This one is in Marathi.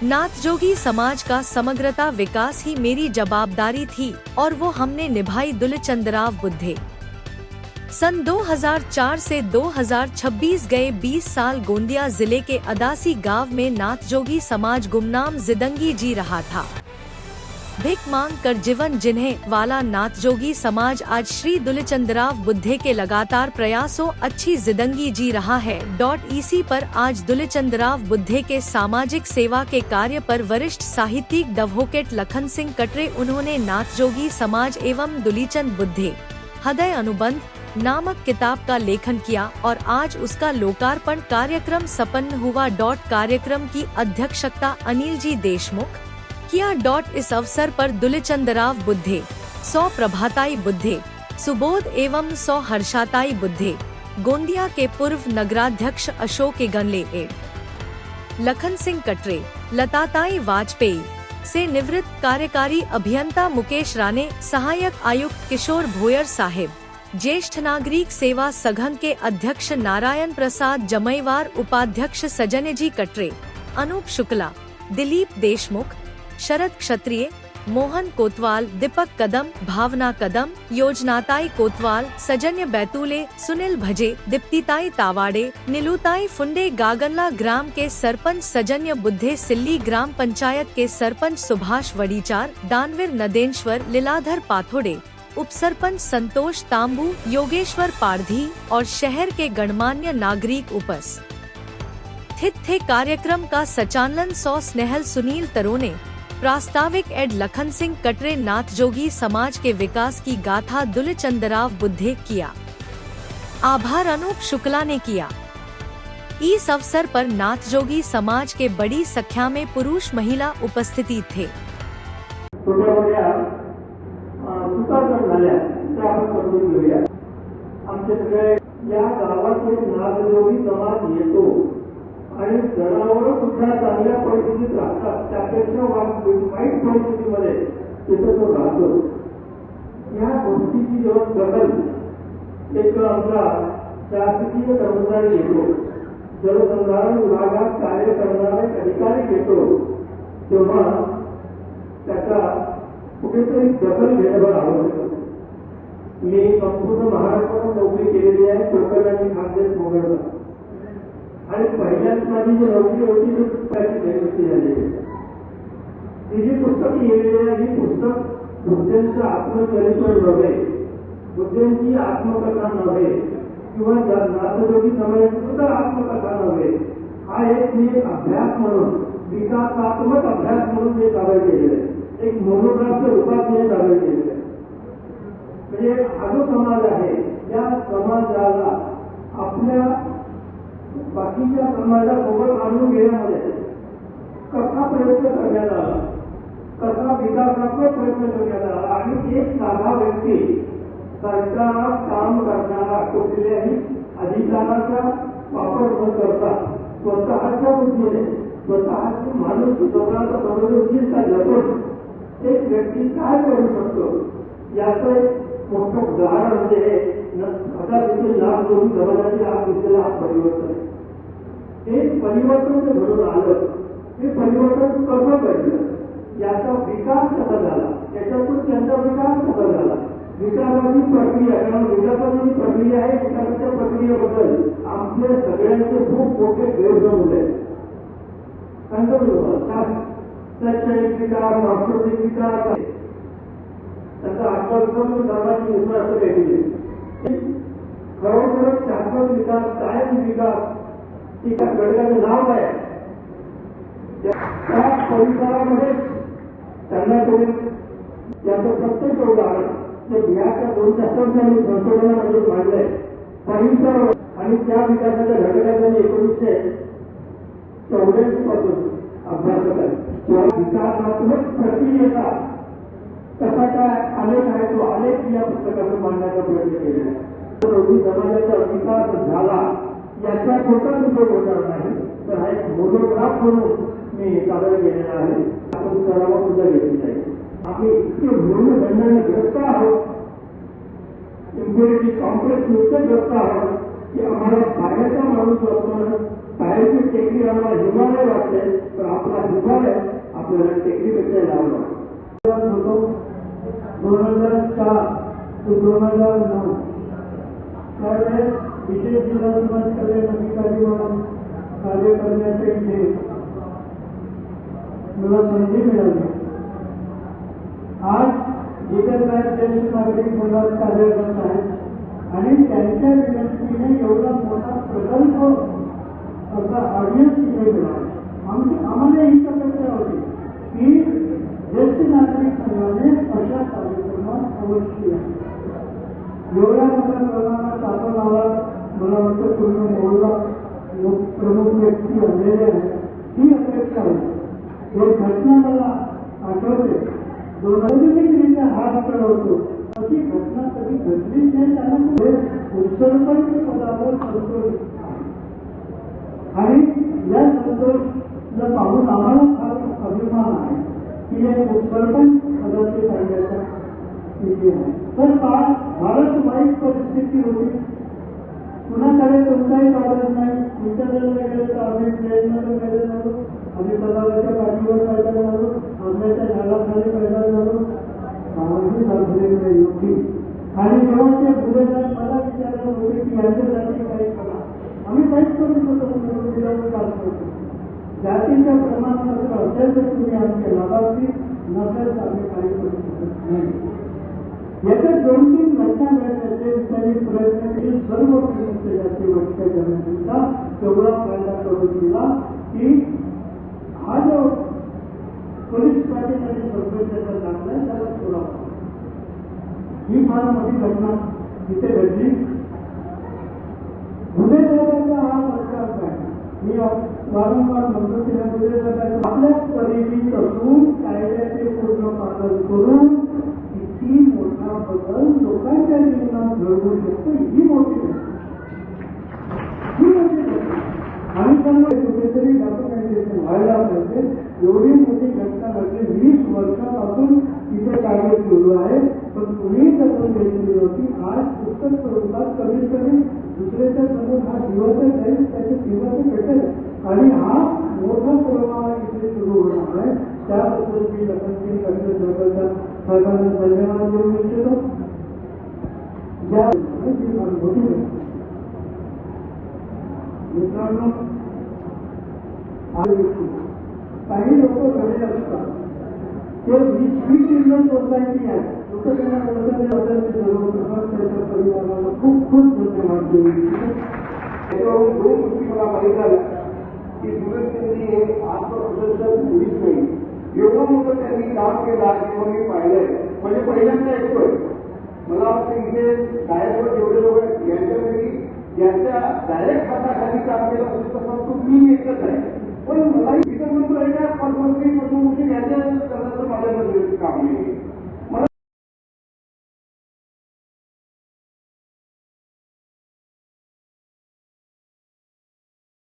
नाथजोगी समाज का समग्रता विकास ही मेरी जवाबदारी थी और वो हमने निभाई। दुलचंदराव बुद्धे। सन 2004 से 2026 गए 20 साल गोंदिया जिले के अदासी गांव में नाथजोगी समाज गुमनाम जिंदगी जी रहा था। भिख मांग कर जीवन जिन्हें वाला नाथजोगी समाज आज श्री दुलचंदराव बुद्धे के लगातार प्रयासों अच्छी जिंदगी जी रहा है। इसी पर आज दुलचंदराव बुद्धे के सामाजिक सेवा के कार्य पर वरिष्ठ साहित्यिक एडवोकेट लखन सिंह कटरे उन्होंने नाथजोगी समाज एवं दुलीचंद बुद्धे हृदय अनुबंध नामक किताब का लेखन किया और आज उसका लोकार्पण कार्यक्रम संपन्न हुआ। कार्यक्रम की अध्यक्षता अनिल जी देशमुख किया। इस अवसर पर दुलचंदराव बुद्धे, 100 प्रभाताई बुद्धे, सुबोध एवं 100 हर्षाताई बुद्धे, गोंदिया के पूर्व नगराध्यक्ष अशोक गनले लखन सिंह कटरे, लताताई वाजपेयी से निवृत्त कार्यकारी अभियंता मुकेश राणे, सहायक आयुक्त किशोर भोयर साहिब, ज्येष्ठ नागरिक सेवा संघ के अध्यक्ष नारायण प्रसाद जमईवार, उपाध्यक्ष सजनजी कटरे, अनूप शुक्ला, दिलीप देशमुख, शरद क्षत्रिय, मोहन कोतवाल, दीपक कदम, भावना कदम, योजनाताई कोतवाल, सजन्य बैतूले, सुनील भजे, दीप्तिताई तावाड़े, नीलूताई फुंडे, गागनला ग्राम के सरपंच सजन्य बुद्धे, सिल्ली ग्राम पंचायत के सरपंच सुभाष वड़ीचार, दानवीर नदेश्वर, लीलाधर पाथोड़े, उप सरपंच संतोष तांबू, योगेश्वर पारधी और शहर के गणमान्य नागरिक उपस्थित थे। कार्यक्रम का संचालन स्नेहल सुनील तरोने, प्रास्ताविक एड लखन सिंह कटरे, नाथजोगी समाज के विकास की गाथा दुलचंदराव बुद्धे किया। आभार अनूप शुक्ला ने किया। इस अवसर पर नाथजोगी समाज के बड़ी संख्या में पुरुष महिला उपस्थिति थे। आणि जनावरं सुद्धा चांगल्या परिस्थितीत राहतात, त्यापेक्षा वाईट परिस्थितीमध्ये तिथं तो राहतो। या गोष्टीची जेव्हा दखल एक आमचा शासकीय कर्मचारी घेतो, जलसंधारण विभागात कार्य करणारा एक अधिकारी घेतो, तेव्हा त्याचा कुठेतरी दखल घेणं फार आवश्यक असतं। मी संपूर्ण महाराष्ट्रात नोकरी केलेली आहे, कोकण आणि खानदेश वगळता, आणि पहिल्याच माझी जी नोकरी होती ती पुस्तकाची झाली। ही जी पुस्तक लिहिलेली आहे, ही पुस्तक बुद्धेंचं आत्मचरित्र नव्हे, बुद्धेंची आत्मकथा नव्हे किंवा नाथजोगी समाजाची सुद्धा आत्मकथा नव्हे, हा एक मी अभ्यास म्हणून, विकासात्मक अभ्यास म्हणून मी सादर केलेलं आहे। एक मोनोग्राफच्या रूपात मी सादर केलेलं आहे। म्हणजे हा जो समाज आहे, या समाजाला आपल्या बाकीच्या समाजासोबत आणून घेण्यामध्ये कसा प्रयत्न करण्यात आला, कसा विकासात्मक प्रयत्न करण्यात आला, आणि एक साधा व्यक्ती सरकारात काम करणारा कुठल्याही अधिकाराचा वापर न करता स्वतःच्या बुद्धीने, स्वतःची माणूस स्वतःचा संवेदनशीलता जपून एक व्यक्ती काय करू शकतो, याचं एक मोठं उदाहरण म्हणजे आता देखील नाथजोगी समाजाचे आज दिसलेलं हा परिवर्तन आहे। हे परिवर्तन जे घडून आलं, हे परिवर्तन कसं घडलं, याचा विकास कसा झाला, त्याच्यातून त्यांचा विकास कसा झाला, विकासाची प्रक्रिया, कारण विकासाची प्रक्रिया आहे, विकासाच्या प्रक्रियेबद्दल आपल्या सगळ्यांचे खूप मोठे गैरसमज आहेत। शैक्षणिक विकास, सांस्कृतिक विकास आहे, त्याचा आत्मविश्वास सामाजिक विकास असं काही खरोखरच शाश्वत विकास, कायम विकास एका घटकाचं नाव आहे। त्या परिसरामध्ये त्यांना त्याचं प्रत्येक उदाहरण जे बिहारच्या 2 शास्त्रज्ञांनी संशोधनामध्ये मांडलंय, परिसर आणि त्या विकासाच्या घटकाचा 1984 पासून अभ्यास आहे। किंवा विकासात्मक प्रक्रियेचा कसा काय आलेख आहे, तो आलेख या पुस्तकातून मांडण्याचा प्रयत्न केलेला आहे। समाजाचा विकास झाला याचा कोणताच उपयोग होणार नाही, तर हा एक मोनोग्राफ म्हणून मी सादर केलेला आहे। आपण सरावा सुद्धा घेतलेला आहे। आम्ही इतके ऋणदंडाने ग्रस्त आहोत, इम्प्युरिटी कॉम्प्लेक्स नुसते ग्रस्त आहोत की आम्हाला बाहेरचा माणूस असणं बाहेरची टेकडी आम्हाला हिमालय वाटते, तर आपला हिमालय आपल्याला टेकडीपेक्षा लावला होतो. 2004 ते 2009 त्यावेळेस विशेष जिल्हा समाज कल्याण अधिकारी म्हणून कार्य करण्याचे इथे मला संधी मिळाली. आज जिल्ह्यात ज्येष्ठ नागरिक मंडळात कार्यरत आहेत आणि त्यांच्या विनंतीने एवढा मोठा प्रकल्प असा ऑडियन्स इथे मिळाला. आम्हाला ही अपेक्षा होती की ज्येष्ठ नागरिक संघाने अशा कार्यक्रमात अवश्य आहे. एवढ्या मोठ्या प्रमाणात आपण आला, मला वाटतं पूर्ण मोहल्ला प्रमुख व्यक्ती आलेले आहेत, ही अपेक्षा होती. एक घटना मला आठवते, सार्वजनिकरित्या हात चढवतो अशी घटना कधी घडलीच नाही. त्यामुळे सरपंच पदावर संतोष आणि या संतोषला पाहून आम्हाला फार अभिमान आहे की एक सरपंच पदाचे काढण्याचा विषय आहे. तर फारच वाईट परिस्थिती होती. कुणाकडे कोणताही कागद नाही. विचारायला गेलं तर आम्ही ट्रेनमध्ये पैदा झालो, आम्ही तलावाच्या पाठीवर पैदा झालो, आंब्याच्या झाडाखाली पैदा झालो, गावाची झालेली होती. आणि जेव्हा ते पुढे जाऊन मला विचारलं होते की यांच्यासाठी काही करा, आम्ही काहीच करू शकतो. जातीचं प्रमाणपत्र असेल तर तुम्ही आमचे लाभार्थी, नसेल तर आम्ही काही करू शकत नाही. याच्या 2-3 घटना घडल्याचे त्यांनी प्रयत्न केले. सर्व विमुक्त जाती वाटच्या जनतेचा तेवढा फायदा करून दिला की हा जो पोलीस पाटील आणि सरपंचाचा दाखला आहे त्याला थोडा ही फार मोठी घटना इथे घडली. गुन्हेगाराचा हा प्रकार आहे. मी वारंवार म्हणतो की गुन्हेगाराचा आपल्याच परिधीत असून कायद्याचे पूर्ण पालन करून किती मोठा बदल लोकांच्या जीवनात घडवू शकतो ही मोठी घटना. आणि त्यामुळे कुठेतरी डॉक्युमेंटेशन व्हायला पाहिजे. एवढी मोठी घटना घडली. 20 वर्षापासून तिथे कार्य सुरू आहे, पण कुणीही दखल घेतली होती. आज पुस्तक स्वरूपात कमीत कमी दुसऱ्याच्या समोर हा दिवस जाईल, त्याचे दिवस भेटेल आणि हा मोठा प्रवाह इथे सुरू होणार आहे. त्याबद्दल मी लखनसिंग करण्याचा साहेबांना धन्यवाद देऊ इच्छितो. मोठी मित्रांनो, काही लोक घरी असतात ते 20 सोसायटी आहे. लोक त्यांना बदल त्याच्या परिवाराला खूप खूप धन्यवाद देऊ इच्छितो. त्याच्यावरून 2 गोष्टी मला माहीत झाल्या की सुरेशजी हे आत्मप्रदर्शन मुळीच नाही. एवढं मोठं त्यांनी काम केला किंवा मी पाहिलंय, म्हणजे पहिल्यांदा ऐकतोय. मला वाटतं इथे डायरेक्टवर जेवढे लोक आहेत यांच्यापैकी यांच्या डायरेक्ट हाताखाली काम केलं असेल तसं तो मी एकच आहे. पण मला इतर म्हणतो पद्मश्री पद्मभूषण यांच्या करण्याचं माझ्या नजरेचं काम नाही.